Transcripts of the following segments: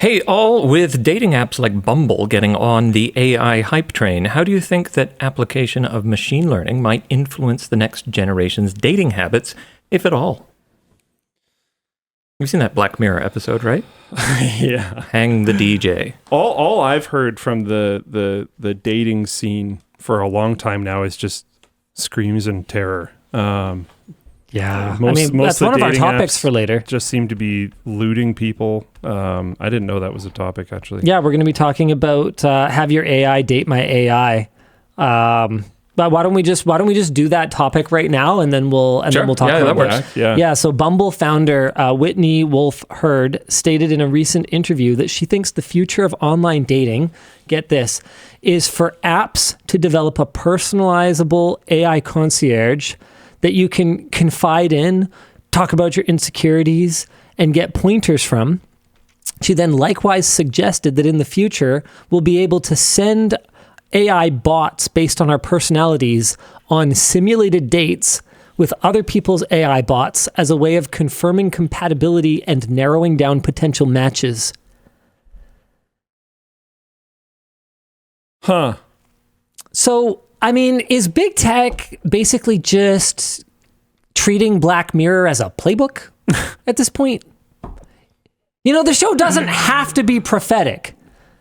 Hey, all, with dating apps like Bumble getting on the AI hype train, how do you think that application of machine learning might influence the next generation's dating habits, if at all? You've seen that Black Mirror episode, right? Yeah. Hang the DJ. All I've heard from the dating scene for a long time now is just screams and terror. Yeah, Most that's of one the of our dating topics apps for later. just seem to be looting people. I didn't know that was a topic, actually. Yeah, we're going to be talking about have your AI date my AI. But why don't we just do that topic right now, and then we'll talk about that it. works. Yeah. So Bumble founder Whitney Wolfe Herd stated in a recent interview that she thinks the future of online dating, get this, is for apps to develop a personalizable AI concierge that you can confide in, talk about your insecurities, and get pointers from. She then likewise suggested that in the future, we'll be able to send AI bots based on our personalities on simulated dates with other people's AI bots as a way of confirming compatibility and narrowing down potential matches. Huh. So, I mean, is big tech basically just treating Black Mirror as a playbook at this point? You know, the show doesn't have to be prophetic.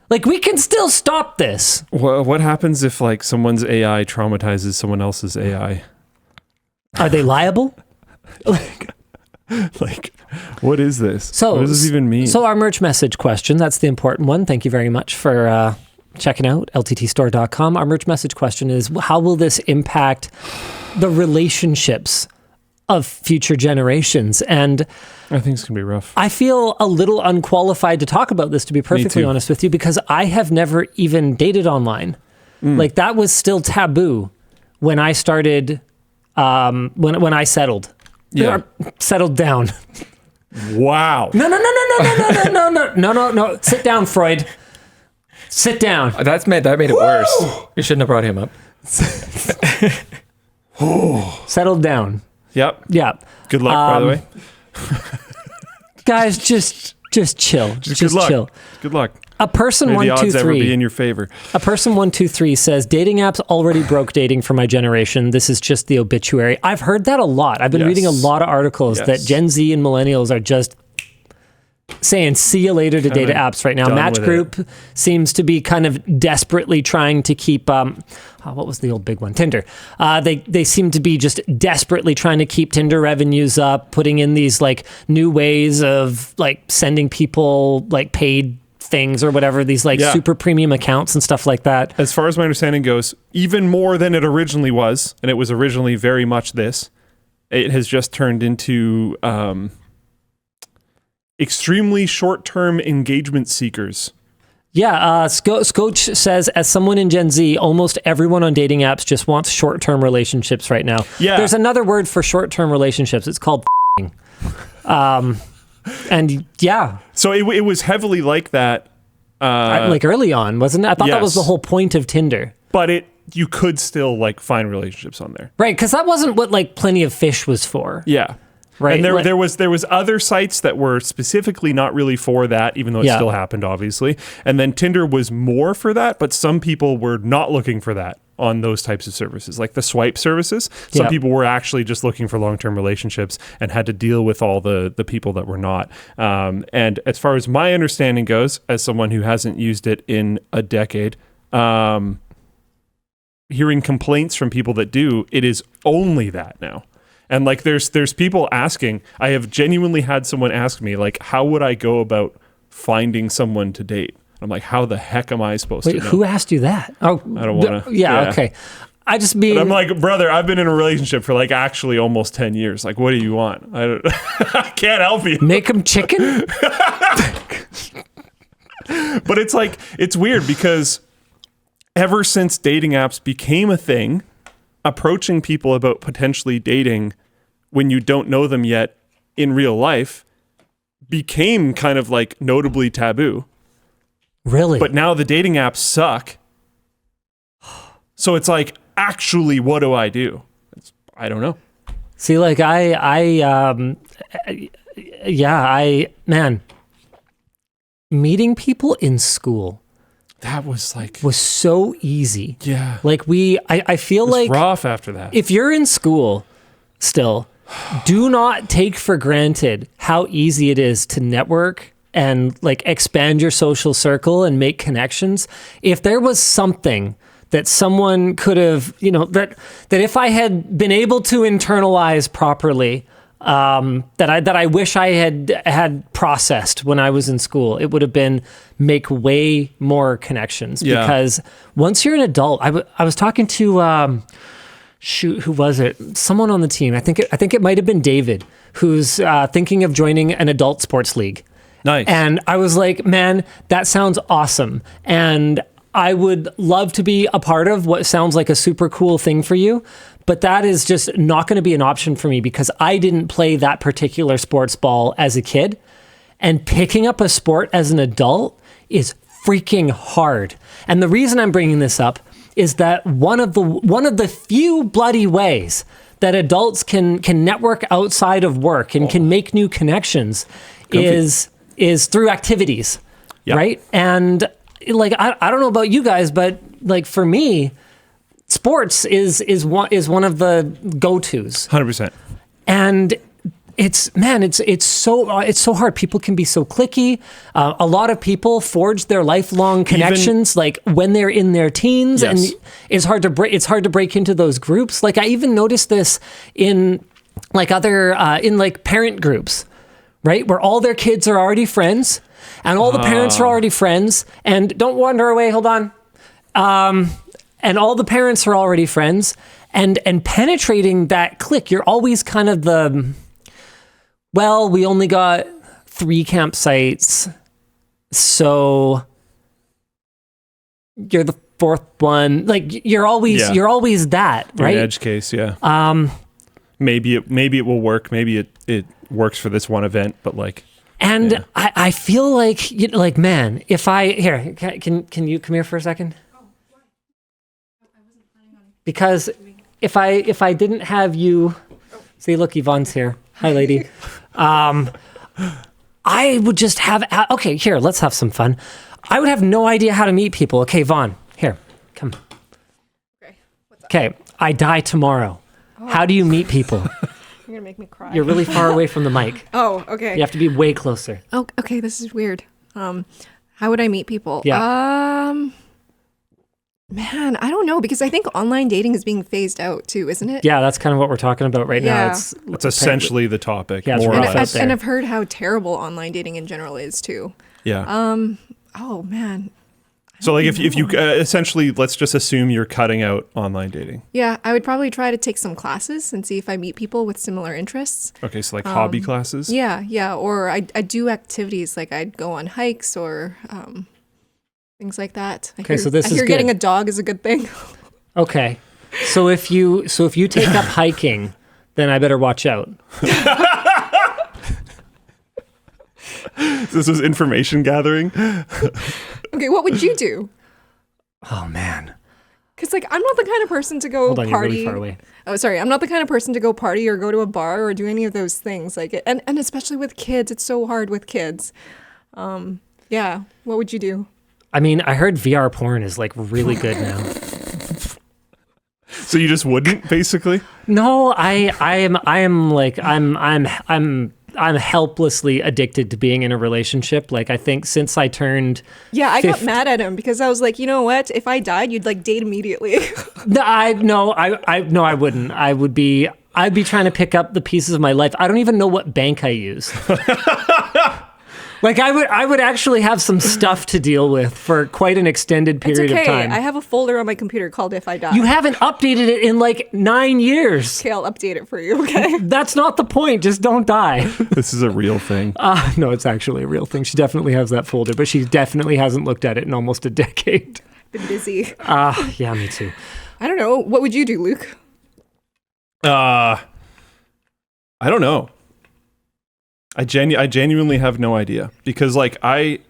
Like, we can still stop this. What happens if, like, someone's AI traumatizes someone else's AI? Are they liable? Like, what is this? So, what does this even mean? So our merch message question, that's the important one. Thank you very much for checking out lttstore.com. Our merch message question is, how will this impact the relationships of future generations? And I think it's going to be rough. I feel a little unqualified to talk about this, to be perfectly honest with you, because I have never even dated online. Like, that was still taboo when I started, when I settled. Yeah. Settled down. Wow. No. Sit down, Freud. Sit down. That made it worse. You shouldn't have brought him up. Settled down. Yep. Yeah. Good luck, by the way. Guys, just chill. Just good luck. chill. Good luck. A person May the odds ever be 123. in your favor. A person 123 says dating apps already broke dating for my generation. This is just the obituary. I've heard that a lot. I've been Yes. reading a lot of articles Yes. that Gen Z and millennials are just saying see you later to data apps right now. done Match with Group seems to be kind of desperately trying to keep what was the old big one? Tinder. They seem to be just desperately trying to keep Tinder revenues up, putting in these like new ways of like sending people like paid things or whatever, these like super premium accounts and stuff like that. As far as my understanding goes, even more than it originally was, and it was originally very much this, it has just turned into extremely short-term engagement seekers. Yeah, Scotch says, as someone in Gen Z, almost everyone on dating apps just wants short-term relationships right now. Yeah. There's another word for short-term relationships. It's called and yeah. So it was heavily like that. Like early on, wasn't it? I thought that was Yes. the whole point of Tinder. But you could still like find relationships on there. Right, because that wasn't what like Plenty of Fish was for. Yeah. Right. And like- there was other sites that were specifically not really for that, even though it Yeah. still happened, obviously. And then Tinder was more for that, but some people were not looking for that on those types of services, like the swipe services. Some Yeah. people were actually just looking for long-term relationships and had to deal with all the people that were not. And as far as my understanding goes, as someone who hasn't used it in a decade, hearing complaints from people that do, it is only that now. And like there's people asking, I have genuinely had someone ask me, like, how would I go about finding someone to date? I'm like, how the heck am I supposed to know? Who asked you that? Oh, I don't want to. Yeah, okay. I just mean. I'm like, brother, I've been in a relationship for like actually almost 10 years. Like, what do you want? I can't help you. Make them chicken? But it's like, it's weird because ever since dating apps became a thing, approaching people about potentially dating when you don't know them yet in real life became kind of like notably taboo. Really? But now the dating apps suck. So it's like, actually, what do? I don't know. See, like man, meeting people in school That was like, was so easy. yeah. Like I feel It was like rough after that. if you're in school still, do not take for granted how easy it is to network and like expand your social circle and make connections. If there was something that someone could have, that if I had been able to internalize properly, that I wish I had processed when I was in school, it would have been make way more connections. Yeah. Because once you're an adult, I was talking to who was it? Someone on the team. I think it might have been David, who's thinking of joining an adult sports league. Nice. And I was like, man, that sounds awesome. And I would love to be a part of what sounds like a super cool thing for you. But that is just not going to be an option for me because I didn't play that particular sports ball as a kid. And picking up a sport as an adult is freaking hard. And the reason I'm bringing this up is that one of the few bloody ways that adults can network outside of work and can make new connections is through activities, Yep. right? And like I don't know about you guys, but like for me, sports is one of the go-tos. 100%. And it's so hard. People can be so cliquey. A lot of people forge their lifelong connections like when they're in their teens, Yes. and it's hard to break into those groups. Like I even noticed this in like other in like parent groups, right, where all their kids are already friends, and all the parents are already friends. And don't wander away. Hold on. And all the parents are already friends, and penetrating that clique, you're always kind of we only got 3 campsites, so you're the 4th one. Like you're always that, You're right? an edge case, yeah. Maybe it will work. Maybe it works for this one event, but like. And yeah. I feel like man, if can you come here for a second? Because if I didn't have you, see, look, Yvonne's here. Hi, lady. I would just have, okay, here, let's have some fun. I would have no idea how to meet people. Okay, Vaughn, here, come. Okay, what's up? Okay, I die tomorrow. How do you meet people? You're gonna make me cry. You're really far away from the mic. Oh, okay. You have to be way closer. Oh, okay. This is weird. How would I meet people? Yeah. Man, I don't know, because I think online dating is being phased out too, isn't it? Yeah, that's kind of what we're talking about right now. Yeah. It's essentially the topic. Yeah, it's more really or fun. less. there. And I've heard how terrible online dating in general is too. Yeah. Oh man. So like if you essentially, let's just assume you're cutting out online dating. Yeah, I would probably try to take some classes and see if I meet people with similar interests. Okay, so like hobby classes. Yeah, or I do activities like I'd go on hikes or things like that. Okay, so this I is hear getting good. a dog is a good thing. Okay. So if you take up hiking, then I better watch out. This was information gathering. Okay, what would you do? Oh man. Because like I'm not the kind of person to go Hold on, you're party. really far away. Oh, sorry, I'm not the kind of person to go party or go to a bar or do any of those things. Like, and especially with kids, it's so hard with kids. Yeah, what would you do? I mean, I heard VR porn is like really good now. So you just wouldn't, basically? No, I'm helplessly addicted to being in a relationship. Like I think since I turned Yeah, I got 50 mad at him because I was like, you know what? If I died, you'd like date immediately. I wouldn't. I'd be trying to pick up the pieces of my life. I don't even know what bank I use. Like I would actually have some stuff to deal with for quite an extended It's period okay. of time. I have a folder on my computer called If I Die. You haven't updated it in like 9 years. Okay, I'll update it for you, okay? That's not the point. Just don't die. This is a real thing. No, it's actually a real thing. She definitely has that folder, but she definitely hasn't looked at it in almost a decade. Been busy. Yeah, me too. I don't know. What would you do, Luke? I don't know. I genuinely have no idea because like I've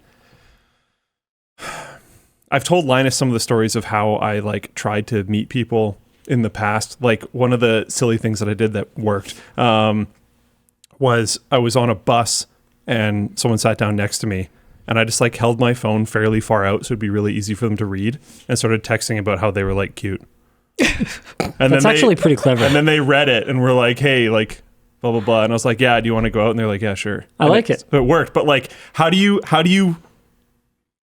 told Linus some of the stories of how I like tried to meet people in the past. Like one of the silly things that I did that worked was I was on a bus and someone sat down next to me And I just like held my phone fairly far out so it'd be really easy for them to read, and started texting about how they were like cute. And That's actually pretty clever. And then they read it and were like, hey, like blah, blah, blah. And I was like, yeah, do you want to go out? And they're like, yeah, sure. I like it. So it worked. But like, how do you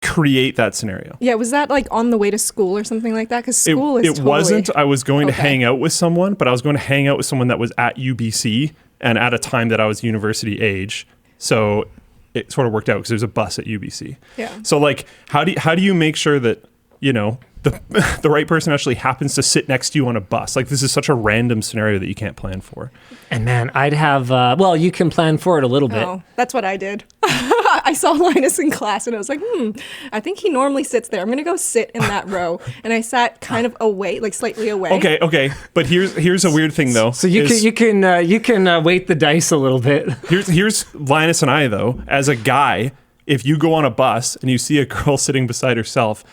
create that scenario? Yeah, was that like on the way to school or something like that? Because school is totally... wasn't. I was going to hang out with someone, but I was going to hang out with someone that was at UBC and at a time that I was university age. So it sort of worked out because there's a bus at UBC. Yeah. So like, how do you make sure that, you know, the right person actually happens to sit next to you on a bus? Like, this is such a random scenario that you can't plan for. And man, I'd have, well, you can plan for it a little bit. Oh, that's what I did. I saw Linus in class and I was like, I think he normally sits there. I'm going to go sit in that row. And I sat kind of away, like slightly away. Okay. But here's a weird thing though. So you can weight the dice a little bit. Here's Linus and I though, as a guy, if you go on a bus and you see a girl sitting beside herself,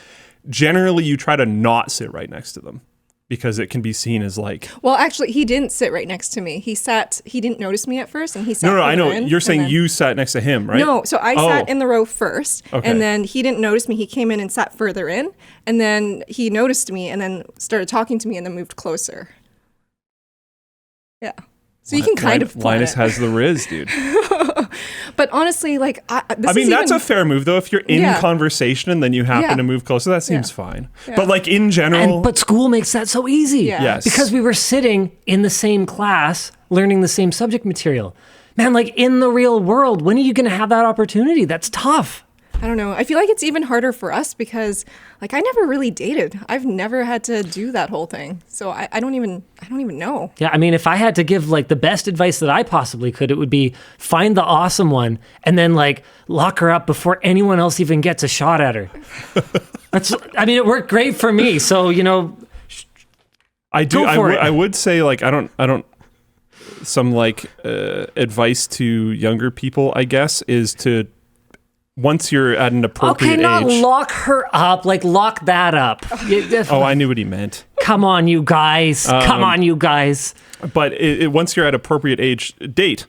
generally you try to not sit right next to them because it can be seen as like... Well, actually, he didn't sit right next to me. He didn't notice me at first, and he sat... No, I know. You're saying you sat next to him, right? No, so I sat in the row first, Okay. and then he didn't notice me. He came in and sat further in, and then he noticed me, and then started talking to me, and then moved closer. Yeah. So you can kind of plan Linus it. has the riz, dude. But honestly, like... that's a fair move, though. If you're in conversation and then you happen to move closer, that seems fine. Yeah. But like in general... But school makes that so easy. Yeah. Yes. Because we were sitting in the same class, learning the same subject material. Man, like in the real world, when are you going to have that opportunity? That's tough. I don't know. I feel like it's even harder for us because, like, I never really dated. I've never had to do that whole thing. So I don't even know. Yeah, I mean, if I had to give like the best advice that I possibly could, it would be find the awesome one and then like lock her up before anyone else even gets a shot at her. It worked great for me. So, you know, I would say like I don't some like advice to younger people, I guess, is to, once you're at an appropriate age... not lock her up, like lock that up. Oh, I knew what he meant. Come on, you guys. But once you're at appropriate age, date.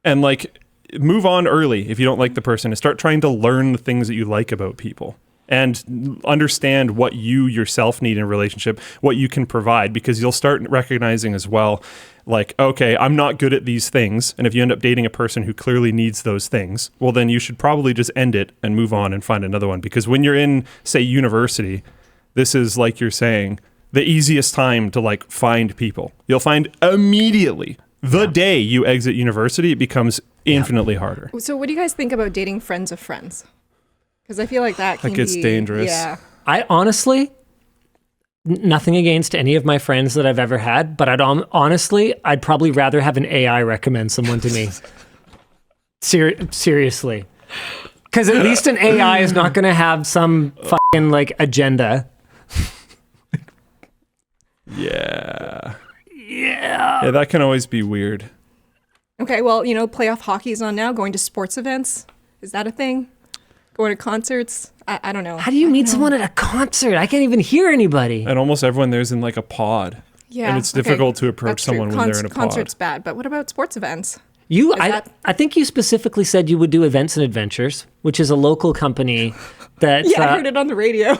And like, move on early if you don't like the person, and start trying to learn the things that you like about people. And understand what you yourself need in a relationship, what you can provide, because you'll start recognizing as well, like, okay, I'm not good at these things. And if you end up dating a person who clearly needs those things, well, then you should probably just end it and move on and find another one. Because when you're in, say, university, this is, like you're saying, the easiest time to like find people. You'll find immediately the day you exit university, it becomes infinitely harder. So what do you guys think about dating friends of friends? Because I feel like that gets dangerous. Yeah. I honestly, nothing against any of my friends that I've ever had, but I'd probably rather have an AI recommend someone to me. Seriously. Because at least an AI is not going to have some fucking like agenda. Yeah, that can always be weird. Okay, well, you know, playoff hockey's on now, going to sports events. Is that a thing? Going to concerts? I don't know. How do you meet someone at a concert? I can't even hear anybody. And almost everyone there's in like a pod. Yeah. And it's difficult to approach someone when they're in a pod. Concert's bad, but what about sports events? I think you specifically said you would do Events and Adventures, which is a local company that... Yeah, I heard it on the radio.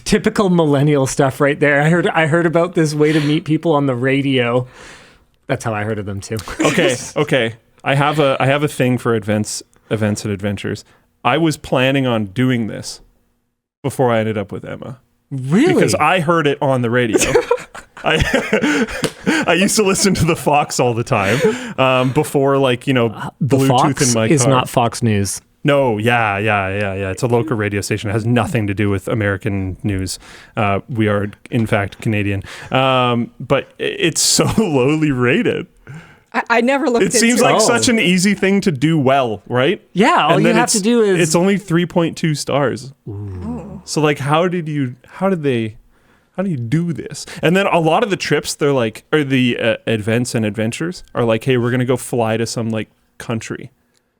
Typical millennial stuff right there. I heard about this way to meet people on the radio. That's how I heard of them too. Okay. I have a thing for events and adventures. I was planning on doing this before I ended up with Emma. Really? Because I heard it on the radio. I used to listen to the Fox all the time before, like, you know, the Bluetooth Fox in my is car. not Fox News. No, yeah. It's a local radio station. It has nothing to do with American news. We are, in fact, Canadian. But it's so lowly rated. I never looked into it. It seems like such an easy thing to do well, right? Yeah, all you have to do is... It's only 3.2 stars. Ooh. So, like, how do you do this? And then a lot of the trips, they're like, or the events and adventures are like, hey, we're going to go fly to some, like, country.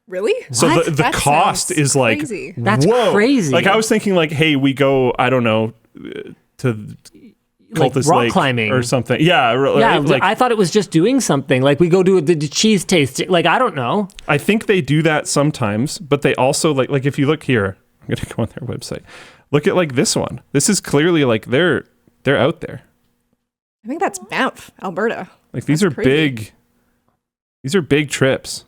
Really? So the cost is like, crazy. That's whoa. crazy. Like, I was thinking like, hey, we go, I don't know, to Cultist rock Lake climbing or something. Yeah, Yeah, like, I thought it was just doing something. Like we go to the cheese tasting. Like I don't know. I think they do that sometimes, but they also like if you look here, I'm gonna go on their website. Look at like this one. This is clearly like they're out there. I think that's Banff, Alberta. Like these That's are crazy. big. These are big trips.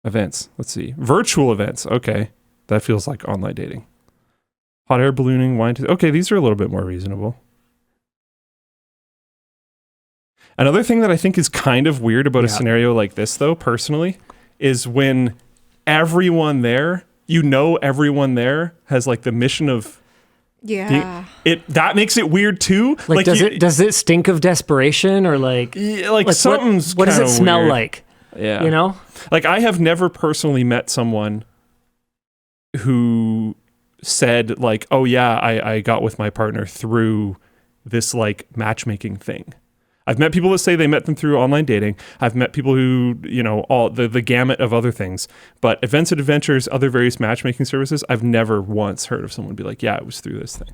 Events. Let's see. Virtual events. Okay, that feels like online dating. Hot air ballooning, wine. Okay, these are a little bit more reasonable. Another thing that I think is kind of weird about a scenario like this, though, personally, is when everyone there, everyone there has like the mission of Yeah. that makes it weird too. Like, does it stink of desperation or like something's what does it kinda smell weird. like? Yeah. You know? Like I have never personally met someone who said like, oh yeah, I got with my partner through this like matchmaking thing. I've met people that say they met them through online dating. I've met people who, all the gamut of other things. But Events and Adventures, other various matchmaking services, I've never once heard of someone be like, yeah, it was through this thing.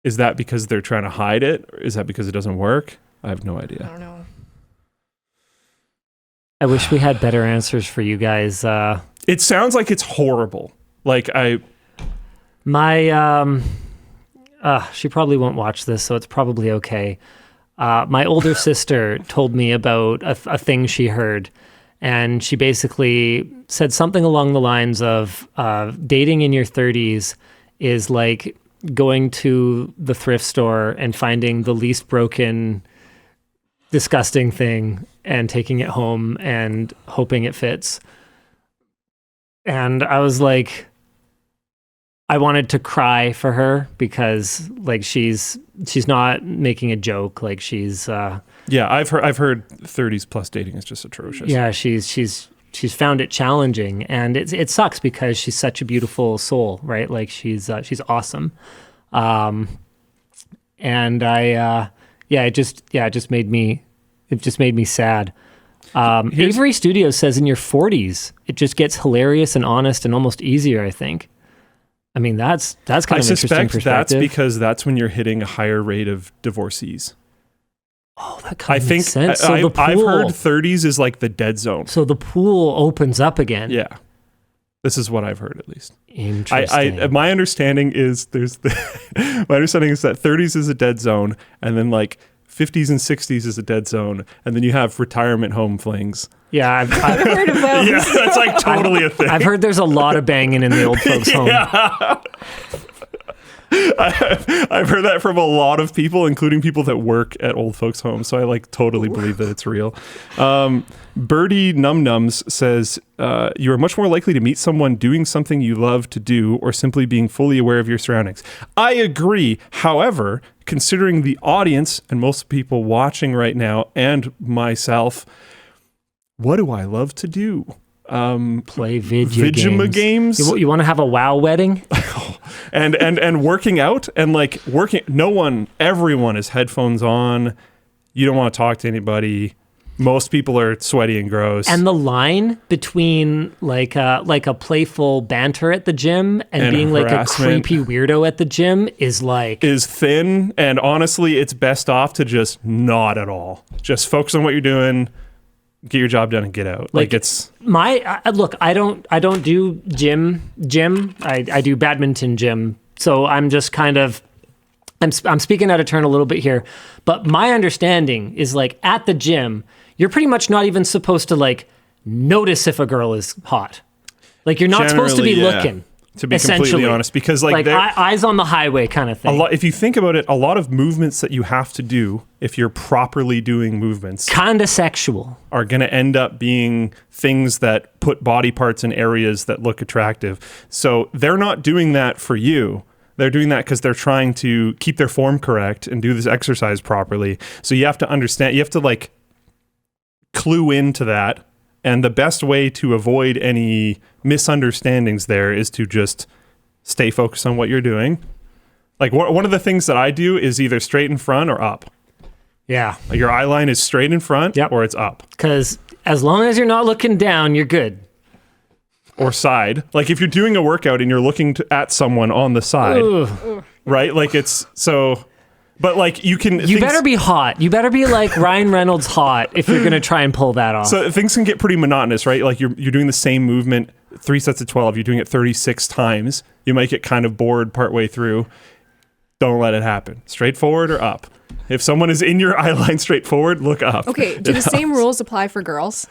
Is that because they're trying to hide it? Or is that because it doesn't work? I have no I idea. don't know. I wish we had better answers for you guys. It sounds like it's horrible. Like She probably won't watch this, so it's probably okay. My older sister told me about a thing she heard, and she basically said something along the lines of dating in your 30s is like going to the thrift store and finding the least broken, disgusting thing and taking it home and hoping it fits. And I was like, I wanted to cry for her because like she's not making a joke. Like she's yeah, I've heard 30s plus dating is just atrocious. yeah, she's found it challenging, and it sucks because she's such a beautiful soul, right? Like she's awesome. And it just made me sad. Avery Studios says in your 40s it just gets hilarious and honest and almost easier, I think. I mean, that's kind of interesting perspective. That's because that's when you're hitting a higher rate of divorcees. Oh, that kind of makes sense. So the pool, I've heard 30s is like the dead zone. So the pool opens up again. Yeah. This is what I've heard, at least. Interesting. My understanding is my understanding is that 30s is a dead zone, and then like 50s and 60s is a dead zone, and then you have retirement home flings. Yeah, I've Heard of those. Yeah, that's like totally a thing. I've heard there's a lot of banging in the old folks' home. Yeah. I've heard that from a lot of people, including people that work at old folks' homes. So I like totally believe that it's real. Birdie Num Nums says, you are much more likely to meet someone doing something you love to do or simply being fully aware of your surroundings. I agree. However, considering the audience and most people watching right now and myself, what do I love to do? Play video games. You want to have a WoW wedding? and working out and like everyone has headphones on. You don't want to talk to anybody. Most people are sweaty and gross. And the line between like a playful banter at the gym and being like a creepy weirdo at the gym is thin. And honestly, it's best off to just not at all. Just focus on what you're doing. Get your job done and get out. Like it's look. I don't do gym. I do badminton gym. So I'm just kind of I'm speaking out of turn a little bit here. But my understanding is like at the gym, you're pretty much not even supposed to like notice if a girl is hot. Like you're not supposed to be looking. To be completely honest, because like eyes on the highway kind of thing. If you think about it, a lot of movements that you have to do, if you're properly doing movements, kind of sexual, are going to end up being things that put body parts in areas that look attractive. So they're not doing that for you. They're doing that because they're trying to keep their form correct and do this exercise properly. So you have to understand, you have to like clue into that. And the best way to avoid any misunderstandings there is to just stay focused on what you're doing. Like one of the things that I do is either straight in front or up. Yeah. Like your eye line is straight in front or it's up. Because as long as you're not looking down, you're good. Or side. Like if you're doing a workout and you're looking at someone on the side, right? Like it's so... But like you better be hot. You better be like Ryan Reynolds hot if you're going to try and pull that off. So things can get pretty monotonous, right? Like you're doing the same movement 3 sets of 12. You're doing it 36 times. You might get kind of bored partway through. Don't let it happen. Straight forward or up. If someone is in your eye line straight forward, look up. Okay, do the same rules apply for girls?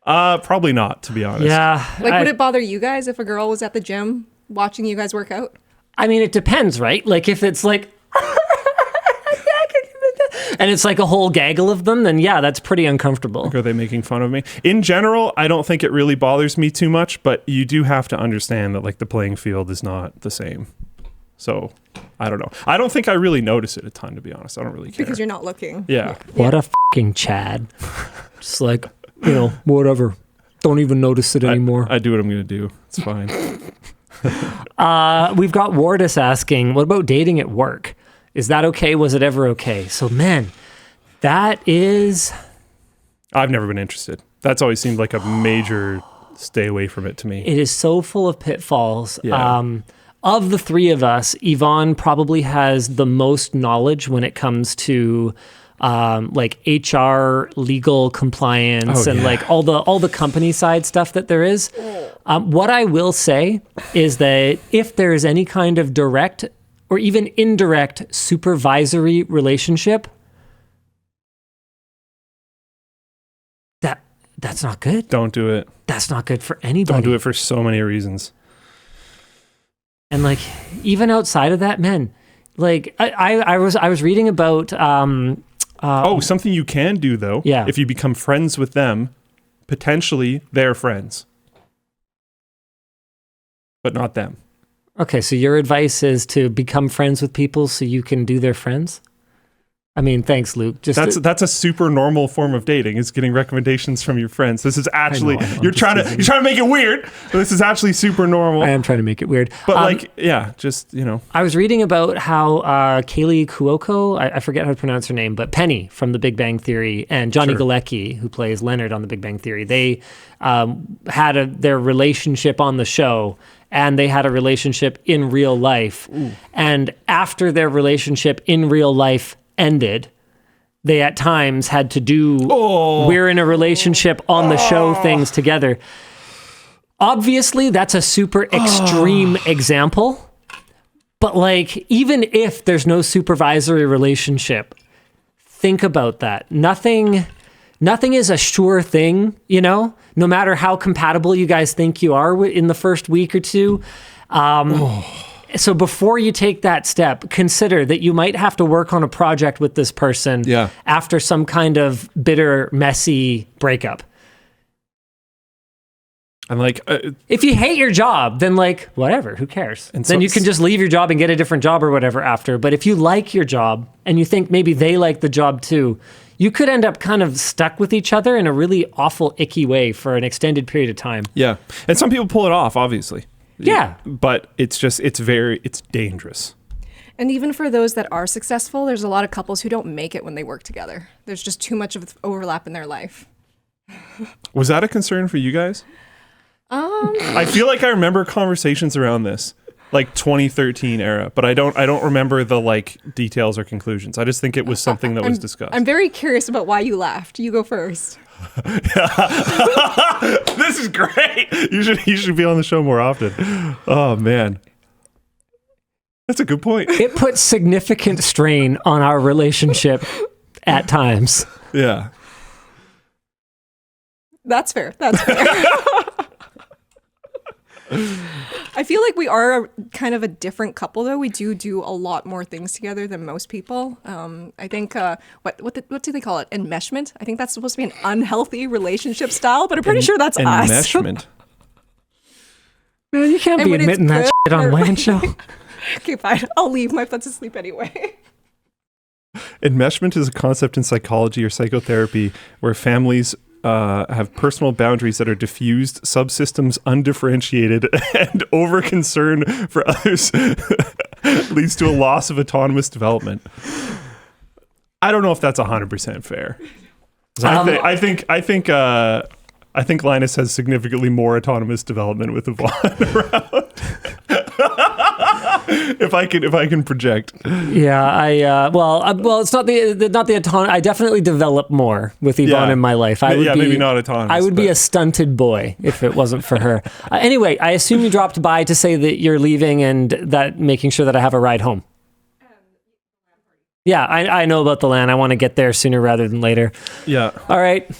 Probably not, to be honest. Yeah. Like, would it bother you guys if a girl was at the gym watching you guys work out? I mean, it depends, right? Like if it's like... and it's like a whole gaggle of them, then yeah, that's pretty uncomfortable. Are they making fun of me? In general, I don't think it really bothers me too much, but you do have to understand that like the playing field is not the same. So, I don't know. I don't think I really notice it a ton, to be honest. I don't really care. Because you're not looking. Yeah. What a fucking Chad. Just like, whatever. Don't even notice it anymore. I do what I'm going to do. It's fine. We've got Wardis asking, what about dating at work? Is that okay? Was it ever okay? So, man, that is... I've never been interested. That's always seemed like a major stay away from it to me. It is so full of pitfalls. Yeah. Of the three of us, Yvonne probably has the most knowledge when it comes to like HR, legal compliance, and like all the company side stuff that there is. What I will say is that if there is any kind of direct or even indirect supervisory relationship, that's not good. Don't do it. That's not good for anybody. Don't do it for so many reasons. And like even outside of that, man, like I was reading about something you can do though. Yeah. If you become friends with them, potentially they're friends. But not them. Okay, so your advice is to become friends with people so you can do their friends? I mean, thanks, Luke. That's a super normal form of dating, is getting recommendations from your friends. This is actually you're trying to make it weird, but this is actually super normal. I am trying to make it weird. But I was reading about how Kaylee Cuoco, I forget how to pronounce her name, but Penny from The Big Bang Theory and Johnny Galecki, who plays Leonard on The Big Bang Theory, they had their relationship on the show, and they had a relationship in real life. Ooh. And after their relationship in real life ended, they at times had to do we're in a relationship on the show things together. Obviously, that's a super extreme example, but like even if there's no supervisory relationship, think about that. Nothing is a sure thing, no matter how compatible you guys think you are in the first week or two. So before you take that step, consider that you might have to work on a project with this person after some kind of bitter, messy breakup. And like, if you hate your job, then like, whatever, who cares? And then you can just leave your job and get a different job or whatever after. But if you like your job and you think maybe they like the job too, you could end up kind of stuck with each other in a really awful, icky way for an extended period of time. Yeah. And some people pull it off, obviously. Yeah. But it's dangerous. And even for those that are successful, there's a lot of couples who don't make it when they work together. There's just too much of overlap in their life. Was that a concern for you guys? I feel like I remember conversations around this, like 2013 era, but I don't remember the like details or conclusions. I just think it was something that was discussed. I'm very curious about why you laughed. You go first. This is great. You should be on the show more often. Oh man, that's a good point. It puts significant strain on our relationship at times. Yeah, that's fair. I feel like we are kind of a different couple, though. We do a lot more things together than most people. I think, what do they call it? Enmeshment? I think that's supposed to be an unhealthy relationship style, but I'm pretty sure that's us. Enmeshment. Man, you can't be admitting that shit on Land Show. Okay, fine. I'll leave. My butt's asleep anyway. Enmeshment is a concept in psychology or psychotherapy where families have personal boundaries that are diffused, subsystems undifferentiated, and over concern for others leads to a loss of autonomous development. I don't know if that's 100% fair. I think Linus has significantly more autonomous development with Yvonne around. if I can project. Yeah, well, it's not the autonomous. I definitely develop more with Yvonne in my life. Maybe not autonomous. I would be a stunted boy if it wasn't for her. Anyway, I assume you dropped by to say that you're leaving and that making sure that I have a ride home. Yeah, I know about the LAN. I want to get there sooner rather than later. Yeah. All right.